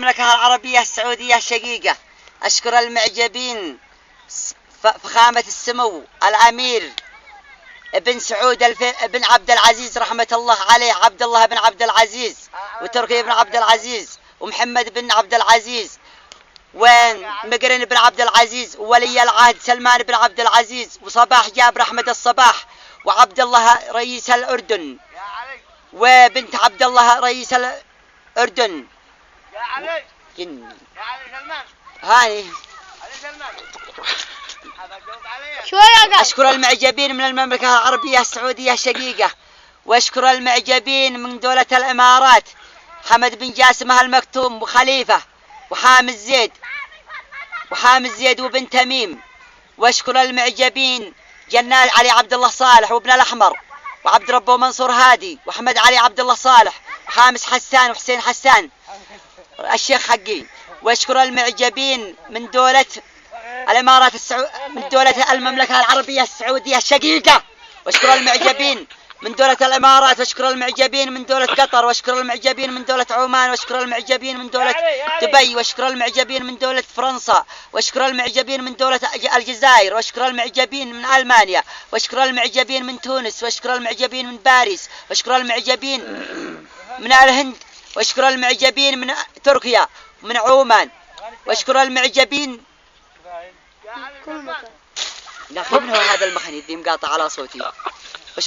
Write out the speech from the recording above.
المملكة العربية السعودية الشقيقة. أشكر المعجبين فخامة السمو الأمير ابن سعود بن عبد العزيز رحمة الله عليه، عبد الله بن عبد العزيز، وتركي بن عبد العزيز، ومحمد بن عبد العزيز، ومقرن بن عبد العزيز، وولي العهد سلمان بن عبد العزيز، وصباح جابر أحمد الصباح، وعبد الله رئيس الأردن، وبنت عبد الله رئيس الأردن. يا علي جن يا علي سلمان هاني. علي سلمان أشكر المعجبين من المملكة العربية السعودية الشقيقة. وأشكر المعجبين من دولة الإمارات حمد بن جاسمة المكتوم وخليفة وحامد زيد وبن تميم. وأشكر المعجبين جنات علي عبد الله صالح وابن الأحمر وعبد ربه منصور هادي وأحمد علي عبد الله صالح وحامس حسان وحسين حسان الشيخ حقي. وأشكر المعجبين من دولة الإمارات من دولة المملكة العربية السعودية الشقيقة. وأشكر المعجبين من دولة الإمارات، وأشكر المعجبين من دولة قطر، وأشكر المعجبين من دولة عمان، وأشكر المعجبين من دولة دبي، وأشكر المعجبين من دولة فرنسا، وأشكر المعجبين من دولة الجزائر، وأشكر المعجبين من ألمانيا، وأشكر المعجبين من تونس، وأشكر المعجبين من باريس، وأشكر المعجبين من الهند، وأشكر المعجبين من تركيا ومن عمان، وأشكر المعجبين كل مكان. لا، من هو هذا المخني اللي مقاطع على صوتي؟